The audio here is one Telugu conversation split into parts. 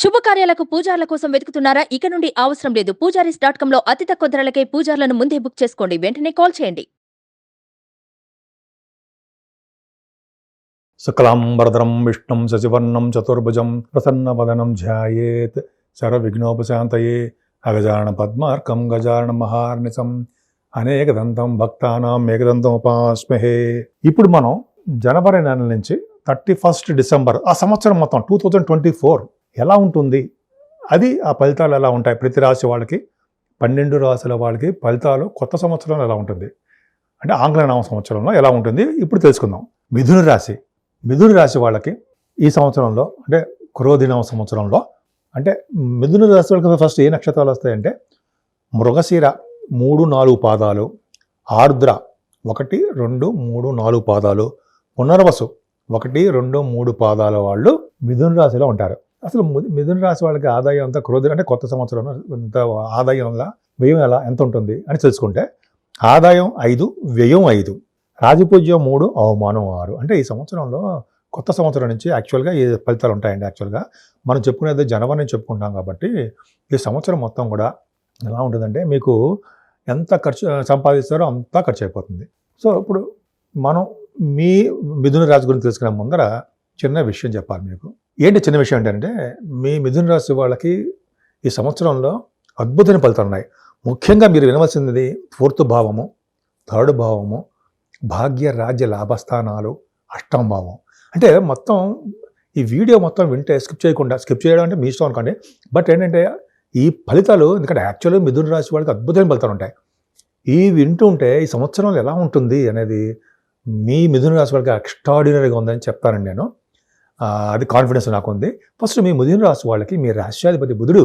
శుభకార్యాలకు పూజార్ల కోసం వెతుకుతున్నారా? ఇక నుండి అవసరం లేదు. పూజారీస్.com లో అతి తక్కువ ధరలకే పూజార్లను ముందే బుక్ చేసుకోండి. వెంటనే కాల్ చేయండి. శుక్లాంబరధరం విష్ణుం శశివర్ణం చతుర్భుజం ప్రసన్నవదనం ధ్యాయేత్ సర్వవిఘ్నోపశాంతయే అగజానన పద్మార్కం గజానన మహార్నిశం అనేకదంతం భక్తానాం ఏకదంతం ఉపాస్మహే. ఇప్పుడు మనం జనవరి నెల నుంచి 31 డిసెంబర్ ఆ సంవత్సరం మొత్తం 2024 ఎలా ఉంటుంది, అది ఆ ఫలితాలు ఎలా ఉంటాయి, ప్రతి రాశి వాళ్ళకి 12 రాశుల వాళ్ళకి ఫలితాలు కొత్త సంవత్సరంలో ఎలా ఉంటుంది అంటే ఆంగ్ల నామ సంవత్సరంలో ఎలా ఉంటుంది ఇప్పుడు తెలుసుకుందాం. మిథున రాశి వాళ్ళకి ఈ సంవత్సరంలో అంటే క్రోధినామ సంవత్సరంలో అంటే మిథున రాశి వాళ్ళకి ఫస్ట్ ఏ నక్షత్రాలు వస్తాయంటే మృగశిర 3-4 పాదాలు, ఆర్ద్ర 1, 2, 3, 4 పాదాలు, పునర్వసు 1, 2, 3 పాదాల వాళ్ళు మిథున రాశిలో ఉంటారు. అసలు మిథున రాశి వాళ్ళకి ఆదాయం అంతా క్రోధి అంటే కొత్త సంవత్సరంలో ఎంత ఆదాయం వ్యయం ఎంత ఉంటుంది అని తెలుసుకుంటే ఆదాయం 5, వ్యయం 5, రాజపూజ్యం 3, అవమానం 6. అంటే ఈ సంవత్సరంలో కొత్త సంవత్సరం నుంచి యాక్చువల్గా ఈ ఫలితాలు ఉంటాయండి. యాక్చువల్గా మనం చెప్పుకునేది జనవరి నుంచి చెప్పుకుంటాం కాబట్టి ఈ సంవత్సరం మొత్తం కూడా ఎలా ఉంటుందంటే మీకు ఎంత ఖర్చు సంపాదిస్తారో అంతా ఖర్చు అయిపోతుంది. సో ఇప్పుడు మనం మీ మిథున రాశి గురించి తెలుసుకునే ముందర చిన్న విషయం చెప్పాలి మీకు. ఏంటి చిన్న విషయం ఏంటంటే మీ మిథున రాశి వాళ్ళకి ఈ సంవత్సరంలో అద్భుతమైన ఫలితాలు ఉన్నాయి. ముఖ్యంగా మీరు వినవలసినది 4th భావము, 3rd భావము, భాగ్య రాజ్య లాభస్థానాలు, 8వ భావం. అంటే మొత్తం ఈ వీడియో మొత్తం వింటే స్కిప్ చేయడం అంటే మీ ఇష్టం అనుకోండి. బట్ ఏంటంటే ఈ ఫలితాలు ఎందుకంటే యాక్చువల్గా మిథున రాశి వాళ్ళకి అద్భుతమైన ఫలితాలు ఉంటాయి. ఈ వింటుంటే ఈ సంవత్సరంలో ఎలా ఉంటుంది అనేది మీ మిథున రాశి వాళ్ళకి ఎక్స్ట్రాడినరీగా ఉందని చెప్తానండి నేను. అది కాన్ఫిడెన్స్ నాకు ఉంది. ఫస్ట్ మీ మిథున రాశి వాళ్ళకి మీ రాష్ట్రాధిపతి బుధుడు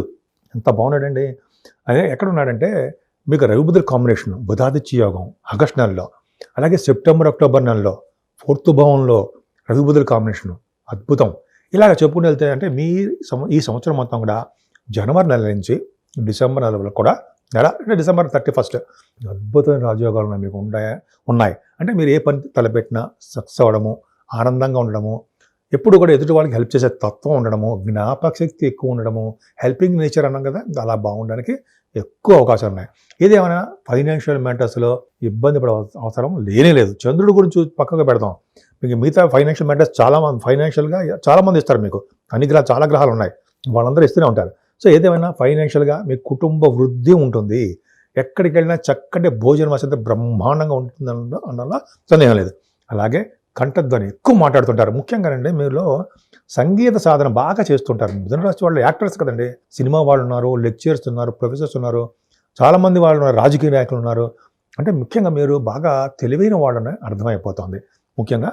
ఎంత బాగున్నాడండి. అదే ఎక్కడ ఉన్నాడంటే మీకు రవి బుధుడు కాంబినేషన్, బుధాదిత్య యోగం ఆగస్టు నెలలో, అలాగే సెప్టెంబర్ అక్టోబర్ నెలలో 4th భావంలో రవి బుధుడు కాంబినేషన్ అద్భుతం. ఇలాగ చెప్పుకుని వెళ్తే అంటే ఈ సంవత్సరం మొత్తం కూడా జనవరి నెల నుంచి డిసెంబర్ నెల వరకు కూడా అంటే డిసెంబర్ 31 అద్భుతమైన రాజయోగాలు మీకు ఉన్నాయి. అంటే మీరు ఏ పని తలపెట్టినా సక్సెస్ అవ్వడము, ఆనందంగా ఉండడము, ఎప్పుడు కూడా ఎదుటి వాళ్ళకి హెల్ప్ చేసే తత్వం ఉండడము, జ్ఞాపక శక్తి ఎక్కువ ఉండడము, హెల్పింగ్ నేచర్ అన్నాం కదా, అలా బాగుండడానికి ఎక్కువ అవకాశాలు ఉన్నాయి. ఏదేమైనా ఫైనాన్షియల్ మ్యాటర్స్లో ఇబ్బంది పడే అవసరం లేదు. చంద్రుడి గురించి పక్కగా పెడదాం. మీకు మిగతా ఫైనాన్షియల్ మ్యాటర్స్ ఫైనాన్షియల్గా చాలామంది ఇస్తారు. మీకు చాలా గ్రహాలు ఉన్నాయి, వాళ్ళందరూ ఇస్తూనే ఉంటారు. సో ఏదేమైనా ఫైనాన్షియల్గా మీ కుటుంబ వృద్ధి ఉంటుంది. ఎక్కడికి వెళ్ళినా చక్కటి భోజనం వసతి బ్రహ్మాండంగా ఉంటుంది అన్నలా సందేహం లేదు. అలాగే కంఠధ్వని ఎక్కువ మాట్లాడుతుంటారు. ముఖ్యంగానండి మీలో సంగీత సాధన బాగా చేస్తుంటారు. మిథున రాశి వాళ్ళు యాక్టర్స్ కదండి, సినిమా వాళ్ళు ఉన్నారు, లెక్చరర్స్ ఉన్నారు, ప్రొఫెసర్స్ ఉన్నారు, చాలామంది వాళ్ళు ఉన్నారు, రాజకీయ నాయకులు ఉన్నారు. అంటే ముఖ్యంగా మీరు బాగా తెలివైన వాళ్ళని అర్థమైపోతుంది. ముఖ్యంగా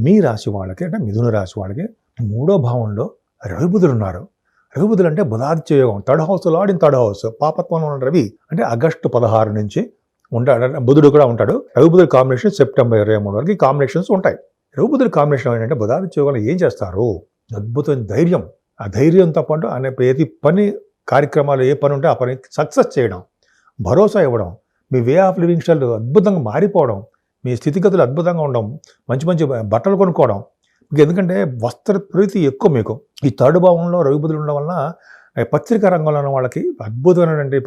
మీ రాశి వాళ్ళకి అంటే మిథున రాశి వాళ్ళకి 3వ భావంలో రవి బుధుడు ఉన్నారు. రవి బుధుడు అంటే బుధాదిత్య యోగం, 3rd house lord in 3rd house, పాపత్వంలో ఉన్న రవి అంటే ఆగస్టు 16 నుంచి ఉంటాడు. బుధుడు కూడా ఉంటాడు. రవి బుధుడు కాంబినేషన్ సెప్టెంబర్ 23 వరకు ఈ కాంబినేషన్స్ ఉంటాయి. రవి బుధుడు కాంబినేషన్ ఏంటంటే బుధాదిత్య యోగంలో ఏం చేస్తారు, అద్భుతమైన ధైర్యం, ఆ ధైర్యంతో పాటు ఆయన ప్రతి పని కార్యక్రమాలు ఏ పని ఉంటే ఆ పని సక్సెస్ చేయడం, భరోసా ఇవ్వడం, మీ వే ఆఫ్ లివింగ్ స్టైల్ అద్భుతంగా మారిపోవడం, మీ స్థితిగతులు అద్భుతంగా ఉండడం, మంచి మంచి బట్టలు కొనుక్కోవడం. ఎందుకంటే వస్త్ర ప్రీతి ఎక్కువ మీకు. ఈ 3rd భావంలో రవి బుధుడు ఉండడం వలన పత్రికా రంగంలో ఉన్న వాళ్ళకి అద్భుతమైనటువంటి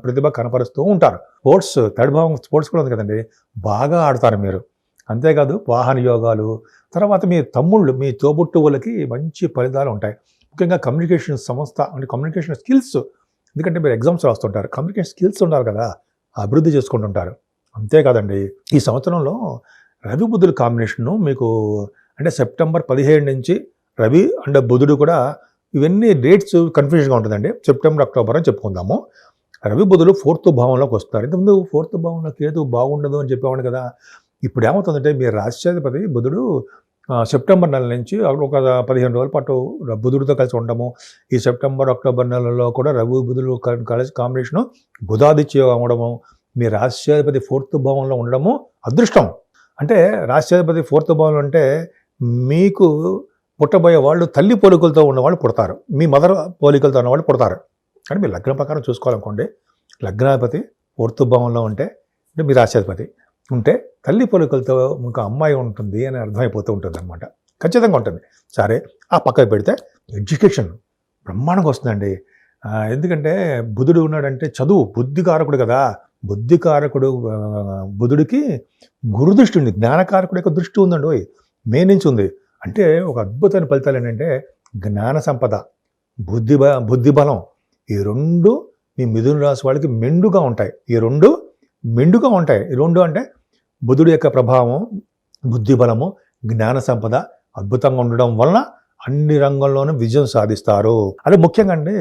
ప్రతిభ కనపరుస్తూ ఉంటారు. 3rd భావం స్పోర్ట్స్ కూడా ఉంది కదండి, బాగా ఆడతారు మీరు. అంతేకాదు వాహన యోగాలు, తర్వాత మీ తమ్ముళ్ళు, మీ తోబుట్టువులకి మంచి ఫలితాలు ఉంటాయి. ముఖ్యంగా కమ్యూనికేషన్ అంటే కమ్యూనికేషన్ స్కిల్స్, ఎందుకంటే మీరు ఎగ్జామ్స్ రాస్తుంటారు, కమ్యూనికేషన్ స్కిల్స్ ఉండాలి కదా, అభివృద్ధి చేసుకుంటుంటారు. అంతేకాదండి ఈ సంవత్సరంలో రవి బుధుల కాంబినేషను మీకు అంటే సెప్టెంబర్ 17 నుంచి రవి అండ్ బుధుడు కూడా, ఇవన్నీ డేట్స్ కన్ఫ్యూజన్గా ఉంటుందండి. సెప్టెంబర్ అక్టోబర్ అని చెప్పుకుందాము. రవి బుధులు 4th భావంలోకి వస్తారు. ఇంతకుముందు 4th భావంలో కేతు బాగుండదు అని చెప్పేవాడు కదా. ఇప్పుడు ఏమవుతుందంటే మీ రాష్ట్రాధిపతి బుధుడు సెప్టెంబర్ నెల నుంచి ఒక 15 రోజుల పాటు బుధుడితో కలిసి ఉండడము, ఈ సెప్టెంబర్ అక్టోబర్ నెలలో కూడా రవి బుధుడు కలిసి కాంబినేషను బుధాదిత్య అవ్వడము, మీ రాష్ట్రాధిపతి 4th భావంలో ఉండడము అదృష్టం. అంటే రాష్ట్రాధిపతి 4th భావంలో అంటే మీకు పుట్టబోయే వాళ్ళు తల్లి పోలికలతో ఉన్నవాళ్ళు పుడతారు, మీ మదర్ పోలికలతో ఉన్నవాళ్ళు పుడతారు. కానీ మీ లగ్నం ప్రకారం చూసుకోవాలనుకోండి, లగ్నాధిపతి 4th భావంలో ఉంటే అంటే మీ రాష్ట్రాధిపతి ఉంటే తల్లి పోలికలతో మీకు అమ్మాయి ఉంటుంది అని అర్థమైపోతూ ఉంటుంది అనమాట. ఖచ్చితంగా ఉంటుంది. సరే ఆ పక్కకు పెడితే ఎడ్యుకేషన్ బ్రహ్మాండంగా వస్తుందండి. ఎందుకంటే బుధుడు ఉన్నాడంటే చదువు, బుద్ధికారకుడు కదా. బుద్ధికారకుడు బుధుడికి గురుదృష్టి ఉంది, జ్ఞానకారకుడు యొక్క దృష్టి ఉందండి, మే నుంచి ఉంది. అంటే ఒక అద్భుతమైన ఫలితాలు ఏంటంటే జ్ఞాన సంపద, బుద్ధి బలం, ఈ రెండు మీ మిథున రాశి వాళ్ళకి మెండుగా ఉంటాయి. ఈ రెండు అంటే బుధుడి యొక్క ప్రభావం, బుద్ధి బలము, జ్ఞాన సంపద అద్భుతంగా ఉండడం వలన అన్ని రంగంలోనూ విజయం సాధిస్తారు. అదే ముఖ్యంగా అండి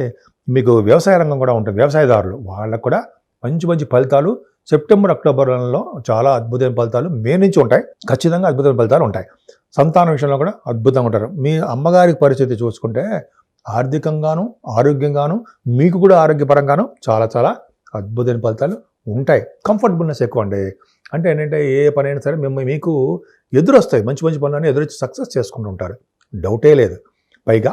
మీకు వ్యవసాయ రంగం కూడా ఉంటుంది. వ్యవసాయదారులు వాళ్ళకు కూడా మంచి ఫలితాలు సెప్టెంబర్ అక్టోబర్లో చాలా అద్భుతమైన ఫలితాలు మే నుంచి ఉంటాయి. ఖచ్చితంగా అద్భుతమైన ఫలితాలు ఉంటాయి. సంతాన విషయంలో కూడా అద్భుతంగా ఉంటారు. మీ అమ్మగారి పరిస్థితి చూసుకుంటే ఆర్థికంగాను, ఆరోగ్యంగాను, మీకు కూడా ఆరోగ్యపరంగాను చాలా అద్భుతమైన ఫలితాలు ఉంటాయి. కంఫర్టబుల్నెస్ ఎక్కువ అండి. అంటే ఏంటంటే ఏ పని అయినా సరే మీకు ఎదురొస్తాయి. మంచి పనులన్నీ ఎదురొచ్చి సక్సెస్ చేసుకుంటూ ఉంటారు, డౌటే లేదు. పైగా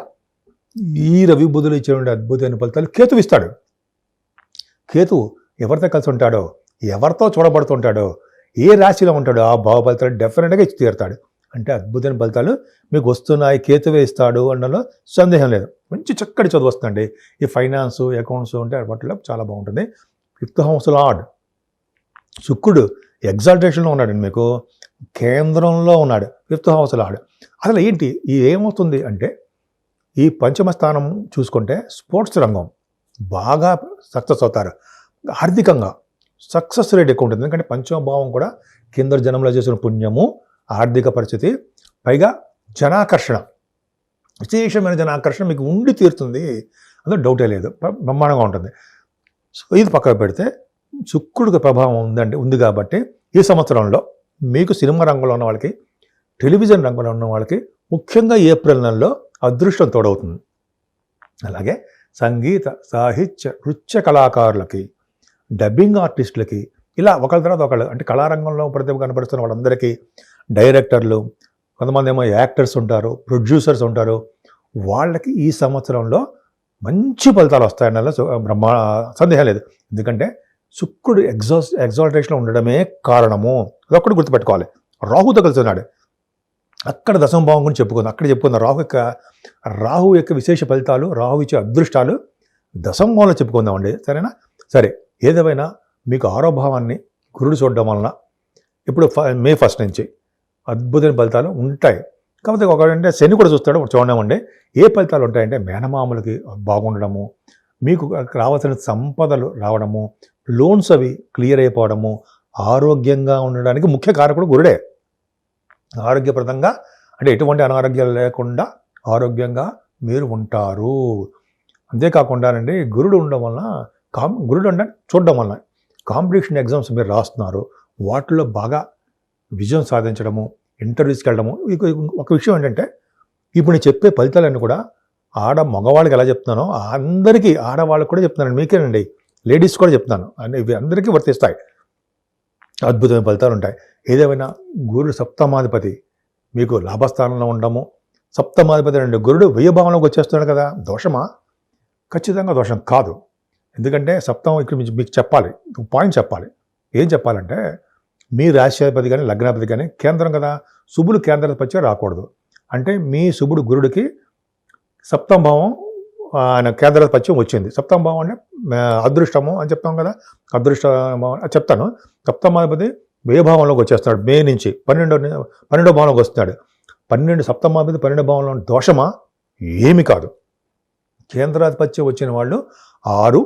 ఈ రవి బుధులు ఇచ్చే అద్భుతమైన ఫలితాలు కేతువు ఇస్తాడు. కేతువు ఎవరితో కలిసి ఉంటాడో, ఎవరితో చూడబడుతుంటాడో, ఏ రాశిలో ఉంటాడో ఆ భావ ఫలితాలు డెఫినెట్గా ఇచ్చి తీరుతాడు. అంటే అద్భుతమైన ఫలితాలు మీకు వస్తున్నాయి, కేతువే ఇస్తాడు అనడంలో సందేహం లేదు. మంచి చక్కటి చదువు వస్తుందండి. ఈ ఫైనాన్స్, అకౌంట్స్ ఉంటే వాటిలో చాలా బాగుంటుంది. 5th హౌస్ లార్డ్ శుక్రుడు ఎగ్జాల్టేషన్లో ఉన్నాడండి, మీకు కేంద్రంలో ఉన్నాడు 5th హౌస్ లార్డ్. అసలు ఏంటి ఏమవుతుంది అంటే ఈ పంచమ స్థానం చూసుకుంటే స్పోర్ట్స్ రంగం బాగా సక్సెస్ అవుతారు. ఆర్థికంగా సక్సెస్ రేట్ ఎక్కువ ఉంటుంది. ఎందుకంటే పంచమ భావం కూడా కింద జనంలో చేసిన పుణ్యము, ఆర్థిక పరిస్థితి, పైగా జనాకర్షణ, విశేషమైన జనాకర్షణ మీకు ఉండి తీరుతుంది, అందులో డౌటే లేదు. బ్రహ్మాండంగా ఉంటుంది. సో ఇది పక్కకు పెడితే శుక్రుడికి ప్రభావం ఉంది కాబట్టి ఈ సంవత్సరంలో మీకు సినిమా రంగంలో ఉన్న వాళ్ళకి, టెలివిజన్ రంగంలో ఉన్న వాళ్ళకి ముఖ్యంగా ఏప్రిల్ నెలలో అదృష్టం తోడవుతుంది. అలాగే సంగీత, సాహిత్య, నృత్య కళాకారులకి, డబ్బింగ్ ఆర్టిస్టులకి, ఇలా ఒకళ్ళ తర్వాత ఒకళ్ళు, అంటే కళారంగంలో ప్రతిభ కనపడుతున్న వాళ్ళందరికీ, డైరెక్టర్లు, కొంతమంది ఏమో యాక్టర్స్ ఉంటారు, ప్రొడ్యూసర్స్ ఉంటారు, వాళ్ళకి ఈ సంవత్సరంలో మంచి ఫలితాలు వస్తాయన్న సందేహం లేదు. ఎందుకంటే శుక్రుడు ఎగ్జాల్టేషన్లో ఉండడమే కారణము. అదొక్కటి గుర్తుపెట్టుకోవాలి. రాహుతో కలిసి ఉన్నాడు. అక్కడ దశమ భావం గురించి చెప్పుకుందాం. రాహు యొక్క విశేష ఫలితాలు, రాహు ఇచ్చే అదృష్టాలు దశమ భావంలో చెప్పుకుందామండి, సరేనా? సరే, ఏదేమైనా మీకు 6వ భావాన్ని గురుడు చూడడం వలన ఇప్పుడు మే 1 నుంచి అద్భుతమైన ఫలితాలు ఉంటాయి. కాకపోతే ఒకటంటే శని కూడా చూస్తాడు, చూడమండి. ఏ ఫలితాలు ఉంటాయంటే మేనమామలకి బాగుండడము, మీకు రావాల్సిన సంపదలు రావడము, లోన్స్ అవి క్లియర్ అయిపోవడము, ఆరోగ్యంగా ఉండడానికి ముఖ్య కారకుడు గురుడే. ఆరోగ్యప్రదంగా అంటే ఎటువంటి అనారోగ్యాలు లేకుండా ఆరోగ్యంగా మీరు ఉంటారు. అంతేకాకుండానండి గురుడు ఉండడం వలన గురుడు అంటే చూడడం వలన కాంపిటీషన్ ఎగ్జామ్స్ మీరు రాస్తున్నారు, వాటిలో బాగా విజయం సాధించడము, ఇంటర్వ్యూస్కి వెళ్ళడము. ఒక విషయం ఏంటంటే ఇప్పుడు నేను చెప్పే ఫలితాలన్నీ కూడా మగవాళ్ళకి ఎలా చెప్తున్నానో అందరికీ, ఆడవాళ్ళకి కూడా చెప్తున్నాను, మీకేనండి, లేడీస్ కూడా చెప్తున్నాను. అంటే ఇవి అందరికీ వర్తిస్తాయి. అద్భుతమైన ఫలితాలు ఉంటాయి. ఏదేమైనా గురుడు సప్తమాధిపతి మీకు లాభస్థానంలో ఉండడము, సప్తమాధిపతి అంటే గురుడు 1000 భావంలోకి వచ్చేస్తున్నాడు కదా, దోషమా? ఖచ్చితంగా దోషం కాదు. ఎందుకంటే సప్తమం ఇక్కడ మీకు చెప్పాలి, పాయింట్ చెప్పాలి. ఏం చెప్పాలంటే మీ రాశ్యాధిపతి కానీ లగ్నాధిపతి కానీ కేంద్రం కదా, శుభుడు కేంద్రాధిపత్యం రాకూడదు. అంటే మీ శుభుడు గురుడికి 7వ భావం ఆయన కేంద్రాధిపత్యం వచ్చింది. 7వ భావం అంటే అదృష్టము అని చెప్తాం కదా, అదృష్ట చెప్తాను. 7వ 1000 భావంలోకి వచ్చేస్తాడు. మే నుంచి 12వ భావంలోకి వస్తున్నాడు. 7వ 12వ భావంలో దోషమా? ఏమి కాదు. కేంద్రాధిపత్యం వచ్చిన వాళ్ళు 6,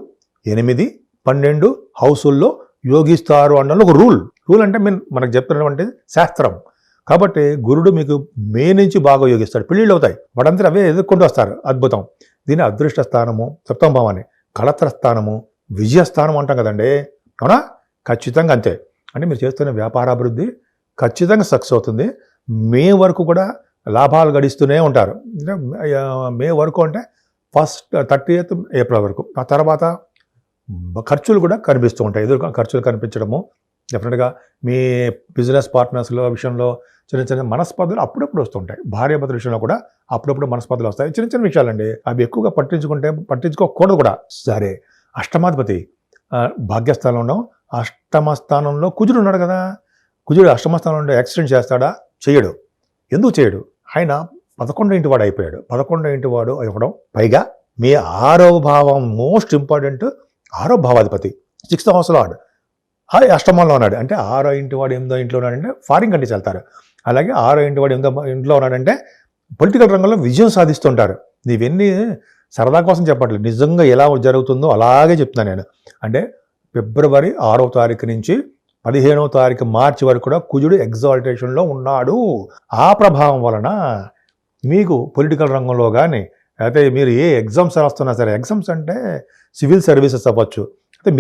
8, 12 హౌసుల్లో యోగిస్తారు అన్నది ఒక రూల్ అంటే మనకు చెప్తున్నటువంటి శాస్త్రం. కాబట్టి గురుడు మీకు మే నుంచి బాగా యోగిస్తాడు, పెళ్ళిళ్ళు అవుతాయి, వాడంతా అవే ఎదుర్కొంటూ వస్తారు. అద్భుతం. దీని అదృష్ట స్థానము, 7వ భావాన్ని కళత్ర స్థానము, విజయస్థానం అంటాం కదండి, అవునా? ఖచ్చితంగా అంతే. అంటే మీరు చేస్తున్న వ్యాపారాభివృద్ధి ఖచ్చితంగా సక్సెస్ అవుతుంది. మే వరకు కూడా లాభాలు గడిస్తూనే ఉంటారు. మే వరకు అంటే 30th ఏప్రిల్ వరకు. ఆ తర్వాత ఖర్చులు కూడా కనిపిస్తూ ఉంటాయి. ఖర్చులు కనిపించడము డెఫినెట్గా మీ బిజినెస్ పార్ట్నర్స్లో విషయంలో చిన్న మనస్పర్ధలు అప్పుడప్పుడు వస్తుంటాయి. భార్యాభర్తల విషయంలో కూడా అప్పుడప్పుడు మనస్పర్ధలు వస్తాయి. చిన్న విషయాలండి, అవి ఎక్కువగా పట్టించుకోకూడదు కూడా. సరే, అష్టమాధిపతి భాగ్యస్థానంలో ఉండడం, అష్టమ స్థానంలో కుజుడు ఉన్నాడు కదా. కుజుడు అష్టమ స్థానంలో యాక్సిడెంట్ చేస్తాడా? చేయడు. ఎందుకు చేయడు? ఆయన 11వ ఇంటి వాడు అయిపోయాడు. 11వ ఇంటి వాడు ఇవ్వడం, పైగా మీ 6వ భావం మోస్ట్ ఇంపార్టెంట్. 6వ భావాధిపతి 6th హౌస్ లార్డ్ అష్టమంలో ఉన్నాడు అంటే 6వ ఇంటి వాడు 8వ ఇంట్లో ఉన్నాడంటే ఫారిన్ కంట్రీస్ వెళ్తారు. అలాగే 6వ ఇంటి వాడు 8వ ఇంట్లో ఉన్నాడంటే పొలిటికల్ రంగంలో విజయం సాధిస్తుంటారు. ఇవన్నీ సరదా కోసం చెప్పట్లేదు, నిజంగా ఎలా జరుగుతుందో అలాగే చెప్తున్నాను నేను. అంటే ఫిబ్రవరి 6వ తారీఖు నుంచి 15వ తారీఖు మార్చి వరకు కూడా కుజుడు ఎగ్జాల్టేషన్లో ఉన్నాడు. ఆ ప్రభావం వలన మీకు పొలిటికల్ రంగంలో కానీ అయితే మీరు ఏ ఎగ్జామ్స్ రాస్తున్నా సరే, ఎగ్జామ్స్ అంటే సివిల్ సర్వీసెస్ అవ్వచ్చు, అయితే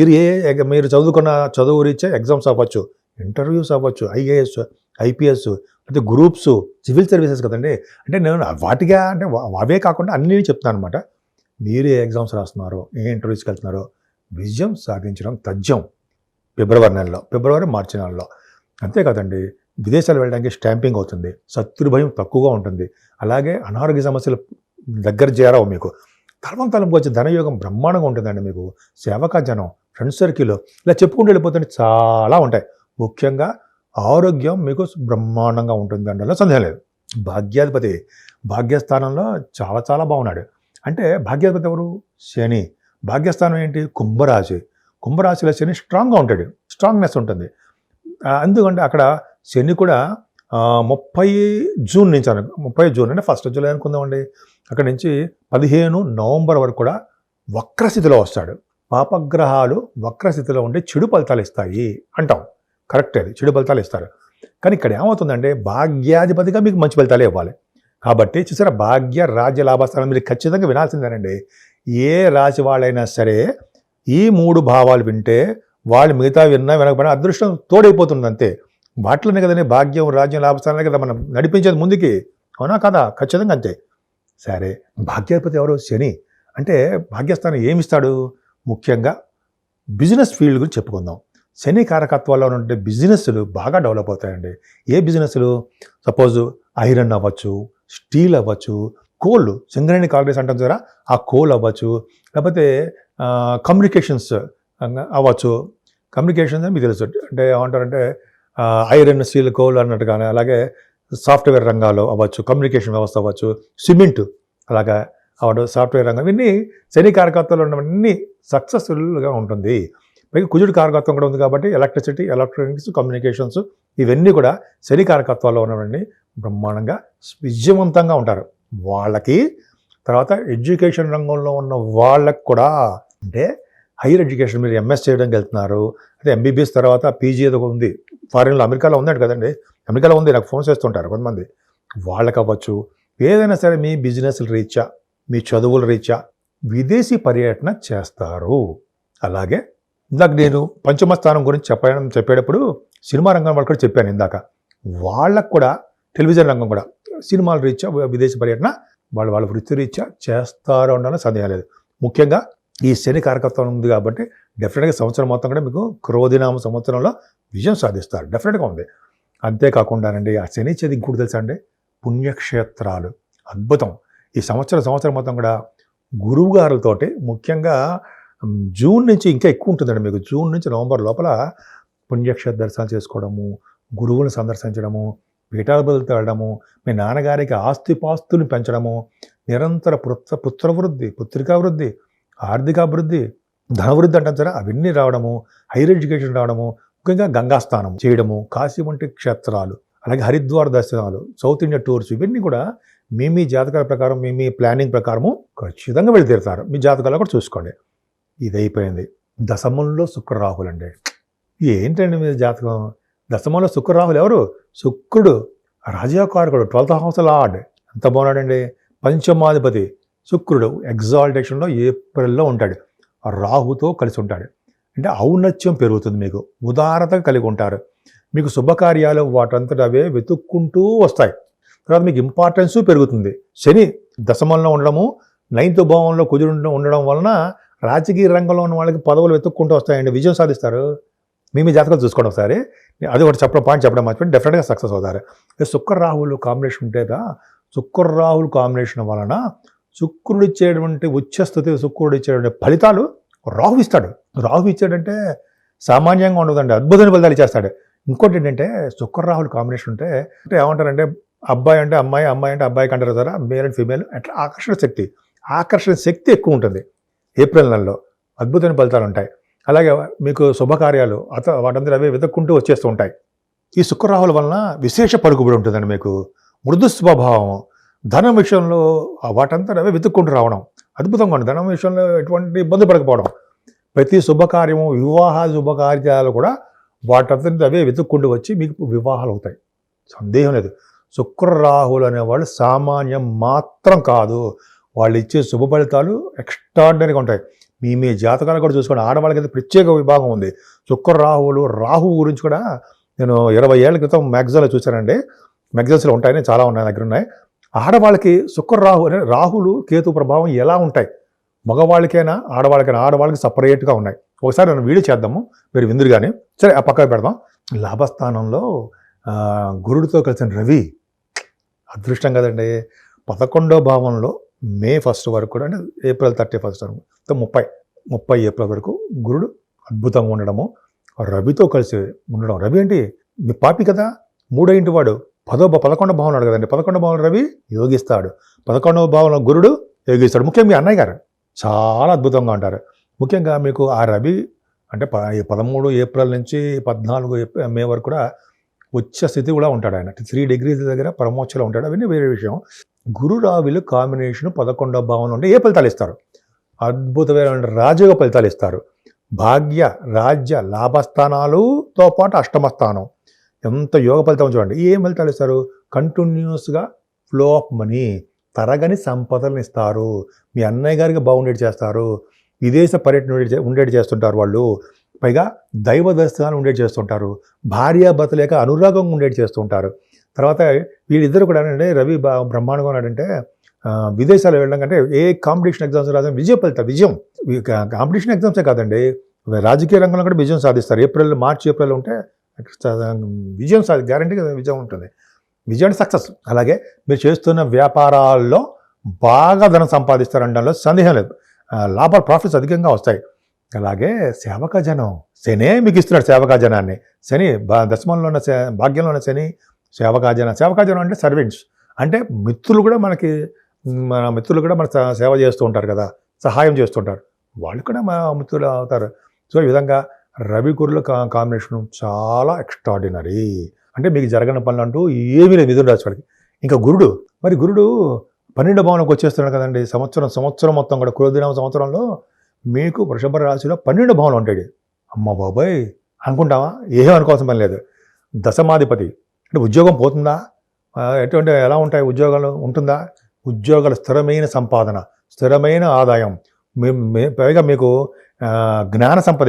మీరు చదువుకున్న చదువు రీత్యా ఎగ్జామ్స్ అవ్వచ్చు, ఇంటర్వ్యూస్ అవ్వచ్చు, ఐఏఎస్ ఐపీఎస్ అయితే గ్రూప్స్ సివిల్ సర్వీసెస్ కదండి. అంటే నేను వాటిగా అంటే అవే కాకుండా అన్నీ చెప్తాను అనమాట. మీరు ఏ ఎగ్జామ్స్ రాస్తున్నారో, ఏ ఇంటర్వ్యూస్కి వెళ్తున్నారో విజయం సాధించడం తథ్యం ఫిబ్రవరి మార్చి నెలలో. అంతే కదండి, విదేశాలు వెళ్ళడానికి స్టాంపింగ్ అవుతుంది, శత్రు భయం తక్కువగా ఉంటుంది, అలాగే అనారోగ్య సమస్యలు దగ్గర చేరవు. మీకు తలంకు వచ్చే ధనయోగం బ్రహ్మాండంగా ఉంటుందండి. మీకు సేవకా జనం, ఫ్రెండ్ సర్కిల్ ఇలా చెప్పుకుంటూ వెళ్ళిపోతుంటే చాలా ఉంటాయి. ముఖ్యంగా ఆరోగ్యం మీకు బ్రహ్మాండంగా ఉంటుంది అంటే సందేహం లేదు. భాగ్యాధిపతి భాగ్యస్థానంలో చాలా చాలా బాగున్నాడు. అంటే భాగ్యాధిపతి ఎవరు? శని. భాగ్యస్థానం ఏంటి? కుంభరాశిలో శని స్ట్రాంగ్గా ఉంటాడు, స్ట్రాంగ్నెస్ ఉంటుంది. ఎందుకంటే అక్కడ శని కూడా 30 జూన్ నుంచి 30 జూన్ అంటే 1 జూలై అనుకుందామండి, అక్కడి నుంచి 15 నవంబర్ వరకు కూడా వక్రస్థితిలో వస్తాడు. పాపగ్రహాలు వక్రస్థితిలో ఉంటే చెడు ఫలితాలు ఇస్తాయి అంటాం, కరెక్ట్, అది చెడు ఫలితాలు ఇస్తారు. కానీ ఇక్కడ ఏమవుతుందంటే భాగ్యాధిపతిగా మీకు మంచి ఫలితాలే ఇవ్వాలి. కాబట్టి చూసారా, భాగ్య రాజ్య లాభస్థానం మీరు ఖచ్చితంగా వినాల్సిందేనండి. ఏ రాశి వాళ్ళైనా సరే ఈ 3 భావాలు వింటే వాళ్ళు మిగతా వినకపోయినా అదృష్టం తోడైపోతుంది అంతే. వాటిలోనే కదండి భాగ్యం రాజ్యం లాభస్థానాలే కదా మనం నడిపించేది ముందుకి, అవునా కదా? ఖచ్చితంగా అంతే. సరే, భాగ్యాధిపతి ఎవరు? శని. అంటే భాగ్యస్థానం ఏమిస్తాడు? ముఖ్యంగా బిజినెస్ ఫీల్డ్ గురించి చెప్పుకుందాం. శని కారకత్వాల్లో ఉండే బిజినెస్లు బాగా డెవలప్ అవుతాయండి. ఏ బిజినెస్లు? సపోజ్ ఐరన్ అవ్వచ్చు, స్టీల్ అవ్వచ్చు, కోల్, సింగరేణి కాంగ్రెస్ అంటాం ద్వారా ఆ కోల్ అవ్వచ్చు, లేకపోతే కమ్యూనికేషన్స్ అవ్వచ్చు. కమ్యూనికేషన్స్ అని మీకు తెలుసు, అంటే ఏమంటారంటే ఐరన్, స్టీల్, కోల్ అన్నట్టుగానే. అలాగే సాఫ్ట్వేర్ రంగాల్లో అవ్వచ్చు, కమ్యూనికేషన్ వ్యవస్థ అవ్వచ్చు, సిమెంట్ అలాగా అవ్వడం, సాఫ్ట్వేర్ రంగం, ఇవన్నీ శని కారకత్వాలు ఉన్నవన్నీ సక్సెస్ఫుల్గా ఉంటుంది. పైగా కుజుడు కారకత్వం కూడా ఉంది కాబట్టి ఎలక్ట్రిసిటీ, ఎలక్ట్రానిక్స్, కమ్యూనికేషన్స్ ఇవన్నీ కూడా శని కారకత్వాల్లో ఉన్నవన్నీ బ్రహ్మాండంగా విజయవంతంగా ఉంటారు. వాళ్ళకి తర్వాత ఎడ్యుకేషన్ రంగంలో ఉన్న వాళ్ళకు కూడా, అంటే హైయర్ ఎడ్యుకేషన్ మీరు ఎంఎస్ చేయడానికి వెళ్తున్నారు, అదే ఎంబీబీఎస్ తర్వాత పీజీ ఏదో ఉంది, ఫారిన్లో అమెరికాలో ఉందండి కదండి, అమెరికాలో ఉంది, నాకు ఫోన్ చేస్తుంటారు కొంతమంది. వాళ్ళకి అవ్వచ్చు, ఏదైనా సరే మీ బిజినెస్ రీత్యా, మీ చదువుల రీత్యా విదేశీ పర్యటన చేస్తారు. అలాగే ఇందాక నేను పంచమ స్థానం గురించి చెప్పేటప్పుడు సినిమా రంగం వాళ్ళు కూడా చెప్పాను ఇందాక, వాళ్ళకు కూడా టెలివిజన్ రంగం కూడా సినిమాల రీత్యా విదేశీ పర్యటన వాళ్ళ వృత్తి రీత్యా చేస్తారు అనడానికి సందేహం లేదు. ముఖ్యంగా ఈ శని కారకత్వం ఉంది కాబట్టి డెఫినెట్గా సంవత్సరం మొత్తం కూడా మీకు క్రోధినామ సంవత్సరంలో విజయం సాధిస్తారు, డెఫినెట్గా ఉంది. అంతేకాకుండానండి ఆ శని చేతి ఇంకోటి తెలుసా అండి, పుణ్యక్షేత్రాలు అద్భుతం. ఈ సంవత్సరం మొత్తం కూడా గురువు గారులతోటి, ముఖ్యంగా జూన్ నుంచి ఇంకా ఎక్కువ ఉంటుందండి మీకు, జూన్ నుంచి నవంబర్ లోపల పుణ్యక్షేత్ర దర్శనాలు చేసుకోవడము, గురువులను సందర్శించడము, పీఠాధిపతులతో వెళ్ళడము, మీ నాన్నగారికి ఆస్తిపాస్తులు పెంచడము, నిరంతర పుత్రవృద్ధి, పుత్రికావృద్ధి, ఆర్థికాభివృద్ధి, ధనవృద్ధి అంటాం సరే, అవన్నీ రావడము, హైయర్ ఎడ్యుకేషన్ రావడము, ముఖ్యంగా గంగాస్థానం చేయడము, కాశీ వంటి క్షేత్రాలు, అలాగే హరిద్వార్ దర్శనాలు, సౌత్ ఇండియా టూర్స్, ఇవన్నీ కూడా మీ జాతకాల ప్రకారం, మీ ప్లానింగ్ ప్రకారము ఖచ్చితంగా వెళ్ళి తీరుతారు. మీ జాతకాలు కూడా చూసుకోండి. ఇది అయిపోయింది. దశమంలో శుక్రరాహులు అండి. ఏంటండి మీ జాతకం? దశమంలో శుక్రరాహులు ఎవరు? శుక్రుడు రాజయోగకారకుడు, 12th హౌస్ లార్డ్. ఎంత బాగున్నాడండి. పంచమాధిపతి శుక్రుడు ఎగ్జాల్టేషన్లో ఏప్రిల్లో ఉంటాడు, రాహుతో కలిసి ఉంటాడు. అంటే ఔన్నత్యం పెరుగుతుంది, మీకు ఉదారత కలిగి ఉంటారు, మీకు శుభకార్యాలు వాటంతట అవే వెతుక్కుంటూ వస్తాయి. తర్వాత మీకు ఇంపార్టెన్సు పెరుగుతుంది. శని దశమంలో ఉండడము, 9th భావంలో కుజుడు ఉండడం వలన రాజకీయ రంగంలో ఉన్న వాళ్ళకి పదవులు వెతుక్కుంటూ వస్తాయండి, విజయం సాధిస్తారు. మీ జాతకాలు చూసుకోండి ఒకసారి. అది ఒకటి పాయింట్ చెప్పడం మర్చిపోయి డెఫినెట్గా సక్సెస్ అవుతారు. శుక్రరాహులు కాంబినేషన్ ఉంటేదా, శుక్రరాహులు కాంబినేషన్ వలన శుక్రుడు ఇచ్చేటువంటి ఉచ్చస్థితి, శుక్రుడు ఇచ్చేటువంటి ఫలితాలు రాహు ఇస్తాడు. రాహు ఇచ్చాడంటే సామాన్యంగా ఉండదండి, అద్భుతమైన ఫలితాలు ఇచ్చేస్తాడు. ఇంకోటి ఏంటంటే శుక్రరాహులు కాంబినేషన్ ఉంటే అంటే ఏమంటారంటే అబ్బాయి అంటే అమ్మాయి, అమ్మాయి అంటే అబ్బాయికి అంటారు కదా, మేల్ అండ్ ఫీమేల్, అట్లా ఆకర్షణ శక్తి, ఆకర్షణ శక్తి ఎక్కువ ఉంటుంది. ఏప్రిల్ నెలలో అద్భుతమైన ఫలితాలు ఉంటాయి. అలాగే మీకు శుభకార్యాలు వాటంతా అవే వెతుక్కుంటూ వచ్చేస్తూ ఉంటాయి. ఈ శుక్రరాహుల వలన విశేష పలుకుబడి ఉంటుందండి. మీకు మృదు స్వభావం, ధనం విషయంలో వాటంతా అవే వెతుక్కుంటూ రావడం అద్భుతంగా ఉంటుంది. ధనం విషయంలో ఎటువంటి ఇబ్బంది పడకపోవడం, ప్రతి శుభకార్యము, వివాహ శుభకార్యాలు కూడా వాటంతా అవే వెతుక్కుంటూ వచ్చి మీకు వివాహాలు అవుతాయి. సందేహం లేదు. శుక్రరాహులు అనేవాళ్ళు సామాన్యం మాత్రం కాదు. వాళ్ళు ఇచ్చే శుభ ఫలితాలు ఎక్స్ట్రాడినరీగా ఉంటాయి. మీ జాతకాలు కూడా చూసుకోండి. ఆడవాళ్ళకి అయితే ప్రత్యేక విభాగం ఉంది. శుక్రరాహువులు, రాహు గురించి కూడా నేను 20 ఏళ్ల క్రితం మ్యాగజైన్లో చూశానండి. మ్యాగజైన్స్లో ఉంటాయని చాలా ఉన్నాయి, దగ్గర ఉన్నాయి. ఆడవాళ్ళకి శుక్రరాహు అనే రాహులు కేతు ప్రభావం ఎలా ఉంటాయి, మగవాళ్ళకైనా ఆడవాళ్ళకైనా, ఆడవాళ్ళకి సపరేట్గా ఉన్నాయి. ఒకసారి నేను వీడియో చేద్దాము, మీరు విందురు కానీ. సరే, ఆ పక్కకు పెడదాం. లాభస్థానంలో గురుడితో కలిసిన రవి అదృష్టం కదండి. 11వ భావంలో మే 1 వరకు కూడా, అంటే ఏప్రిల్ 31 వరకు, 30 ఏప్రిల్ వరకు గురుడు అద్భుతంగా ఉండడము, రవితో కలిసి ఉండడం. రవి అంటే మీ పాపి కదా, 3వ ఇంటి వాడు. 11వ భావం ఉన్నాడు కదండి. 11వ భావంలో రవి యోగిస్తాడు, 11వ భావంలో గురుడు యోగిస్తాడు. ముఖ్యంగా మీ అన్నయ్య గారు చాలా అద్భుతంగా ఉంటారు. ముఖ్యంగా మీకు ఆ రవి అంటే 13 ఏప్రిల్ నుంచి 14 మే వరకు కూడా ఉచ్చ స్థితి కూడా ఉంటాడు. ఆయన 3 డిగ్రీస్ దగ్గర పరమోచ్చలో ఉంటాడు. అవన్నీ వేరే విషయం. గురు రావిలు కాంబినేషన్ 11వ భావంలో ఉంటే ఏ ఫలితాలు ఇస్తారు? అద్భుతమైన రాజయోగ ఫలితాలు ఇస్తారు. భాగ్య, రాజ్య, లాభస్థానాలతో పాటు 8వ స్థానం, ఎంత యోగ ఫలితం చూడండి. ఏం ఫలితాలు ఇస్తారు? కంటిన్యూస్గా ఫ్లో ఆఫ్ మనీ, తరగని సంపదలను ఇస్తారు. మీ అన్నయ్య గారికి బాగుండేది చేస్తారు. విదేశ పర్యటన ఉండేది చేస్తుంటారు వాళ్ళు. పైగా దైవ దర్శనాలు ఉండేది చేస్తుంటారు. భార్యాభర్తల యొక్క అనురాగంగా ఉండేది చేస్తుంటారు. తర్వాత వీళ్ళిద్దరు కూడా అంటే రవి బ్రహ్మాండంగా ఉన్నాడంటే విదేశాలు వెళ్ళడం కంటే ఏ కాంపిటీషన్ ఎగ్జామ్స్ రాదని విజయం. కాంపిటీషన్ ఎగ్జామ్సే కాదండి, రాజకీయ రంగంలో కూడా విజయం సాధిస్తారు. మార్చి ఏప్రిల్ ఉంటే విజయం గ్యారంటీగా విజయం ఉంటుంది. విజయం సక్సెస్. అలాగే మీరు చేస్తున్న వ్యాపారాల్లో బాగా ధనం సంపాదిస్తారనడంలో సందేహం లేదు. లాభాలు, ప్రాఫిట్స్ అధికంగా వస్తాయి. అలాగే సేవకాజనం, శనే మీకు ఇస్తున్నాడు సేవకాజనాన్ని. శని దశమంలో ఉన్న భాగ్యంలో ఉన్న శని సేవకాజనం అంటే సర్వెంట్స్, అంటే మిత్రులు కూడా మన సేవ చేస్తూ ఉంటారు కదా, సహాయం చేస్తుంటారు. వాళ్ళు కూడా మా మిత్రులు అవుతారు. సో ఈ విధంగా రవి గురుల కాంబినేషన్ చాలా ఎక్స్ట్రాడినరీ. అంటే మీకు జరగని పనులు అంటూ ఏమీ లేదు మిథున రాశి వాడికి. ఇంకా గురుడు 12వ భావంలోకి వచ్చేస్తున్నాడు కదండి. సంవత్సరం మొత్తం కూడా కులదిన సంవత్సరంలో మీకు వృషభ రాశిలో 12వ భావంలో ఉంటాడు. అమ్మ బాబాయ్ అనుకుంటావా? ఏమీ అనుకోవాల్సిన పని లేదు. దశమాధిపతి అంటే ఉద్యోగం పోతుందా? ఎటువంటి ఎలా ఉంటాయి ఉద్యోగాలు? ఉంటుందా? ఉద్యోగాల స్థిరమైన సంపాదన, స్థిరమైన ఆదాయం, పైగా మీకు జ్ఞాన సంపద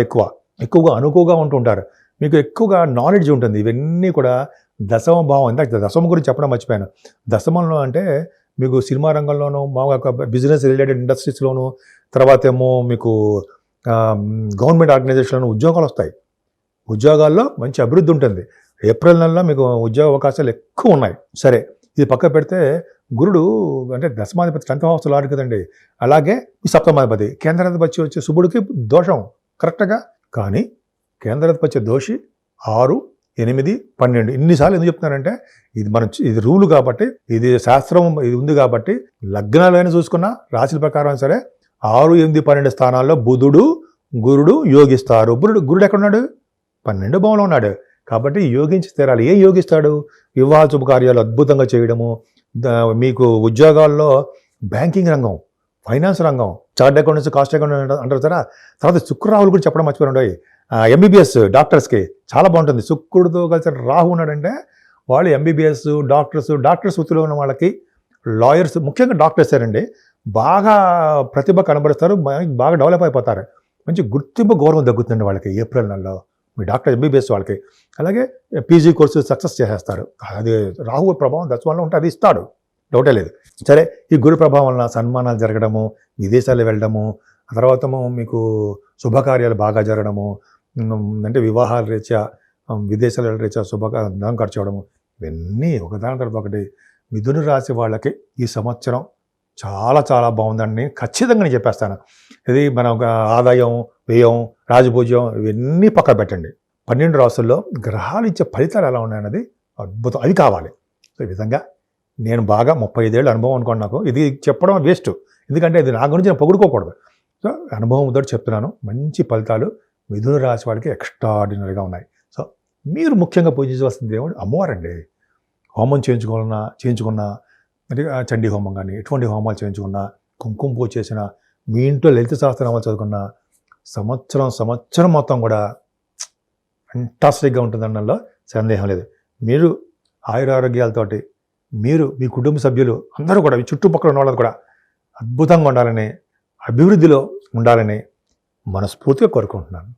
ఎక్కువగా అనుకువగా ఉంటుంటారు. మీకు ఎక్కువగా నాలెడ్జ్ ఉంటుంది. ఇవన్నీ కూడా దశమ భావం. ఇందాక దశమ గురించి చెప్పడం మర్చిపోయాను. దశమంలో అంటే మీకు సినిమా రంగంలోనూ, మామూలుగా బిజినెస్ రిలేటెడ్ ఇండస్ట్రీస్లోను, తర్వాత ఏమో మీకు గవర్నమెంట్ ఆర్గనైజేషన్లో ఉద్యోగాలు వస్తాయి. ఉద్యోగాల్లో మంచి అభివృద్ధి ఉంటుంది. ఏప్రిల్ నెలలో మీకు ఉద్యోగ అవకాశాలు ఎక్కువ ఉన్నాయి. సరే, ఇది పక్క పెడితే గురుడు అంటే దశమాధిపతి 10th హౌస్ లాడు కదండి. అలాగే ఈ సప్తమాధిపతి కేంద్రాధిపతి వచ్చే శుభుడికి దోషం కరెక్ట్గా. కానీ కేంద్రాధిపతి దోషి 6, 8, 12 ఇన్నిసార్లు ఎందుకు చెప్తున్నానంటే ఇది రూలు కాబట్టి, ఇది శాస్త్రం ఇది ఉంది కాబట్టి, లగ్నాలైనా చూసుకున్నా రాశుల ప్రకారం సరే 6, 8, 12 స్థానాల్లో బుధుడు గురుడు యోగిస్తారు. గురుడు ఎక్కడున్నాడు? 12వ భావంలో ఉన్నాడు. కాబట్టి యోగించి తీరాలి. ఏం యోగిస్తాడు? వివాహ శుభకార్యాలు అద్భుతంగా చేయడము, మీకు ఉద్యోగాల్లో బ్యాంకింగ్ రంగం, ఫైనాన్స్ రంగం, చార్ట్ అకౌంటెంట్స్, కాస్ట్ అకౌంటెంట్ అంటారు కదా. తర్వాత శుక్రరాహులు గురించి చెప్పడం మర్చిపోయాడు. ఎంబీబీఎస్ డాక్టర్స్కి చాలా బాగుంటుంది. శుక్రుడితో కలిసి రాహు ఉన్నాడంటే వాళ్ళు ఎంబీబీఎస్ డాక్టర్స్ వృత్తిలో ఉన్న వాళ్ళకి, లాయర్స్, ముఖ్యంగా డాక్టర్స్ అండి బాగా ప్రతిభ కనబరుస్తారు, బాగా డెవలప్ అయిపోతారు. మంచి గుర్తింపు, గౌరవం తగ్గుతుంది వాళ్ళకి ఏప్రిల్ నెలలో. మీ డాక్టర్ ఎంబీబీఎస్ వాళ్ళకి. అలాగే పీజీ కోర్సు సక్సెస్ చేసేస్తారు. అది రాహు ప్రభావం దశమంలో ఉంటే అది ఇస్తాడు, డౌటే లేదు. సరే, ఈ గురు ప్రభావం వలన సన్మానాలు జరగడము, విదేశాలు వెళ్ళడము, ఆ తర్వాత మీకు శుభకార్యాలు బాగా జరగడము, అంటే వివాహాల రీత్యా, విదేశాల రీత్యా ధనం ఖర్చు అవ్వడము, ఇవన్నీ ఒకదాని తర్వాత ఒకటి. మిథున రాశి వాళ్ళకి ఈ సంవత్సరం చాలా చాలా బాగుందని ఖచ్చితంగా నేను చెప్పేస్తాను. ఇది మన ఆదాయం, వ్యయం, రాజభోజ్యం ఇవన్నీ పక్కన పెట్టండి. 12 రాసుల్లో గ్రహాలు ఇచ్చే ఫలితాలు ఎలా ఉన్నాయన్నది అద్భుతం, అది కావాలి. సో ఈ విధంగా నేను బాగా 35 ఏళ్ళ అనుభవం అనుకోండి నాకు. ఇది చెప్పడం వేస్ట్, ఎందుకంటే ఇది నా గురించి నేను పొగుడుకోకూడదు. సో అనుభవంతో చెప్తున్నాను. మంచి ఫలితాలు మిథున రాశి వాళ్ళకి ఎక్స్ట్రాడినరీగా ఉన్నాయి. సో మీరు ముఖ్యంగా పూజించవలసిన దేవుడు అమ్మవారండి. హోమం చేయించుకున్నా అంటే చండీ హోమం కానీ ఎటువంటి హోమాలు చేయించుకున్నా, కుంకుమ పూజ చేసినా, మీ ఇంట్లో లలిత సహస్రనామాలు చదువుకున్నా సంవత్సరం మొత్తం కూడా ఫంటాస్టిక్గా ఉంటుందనడంలో సందేహం లేదు. మీరు ఆయురారోగ్యాలతోటి మీరు మీ కుటుంబ సభ్యులు అందరూ కూడా మీ చుట్టుపక్కల ఉన్న వాళ్ళు కూడా అద్భుతంగా ఉండాలని, అభివృద్ధిలో ఉండాలని మనస్ఫూర్తిగా కోరుకుంటున్నాను.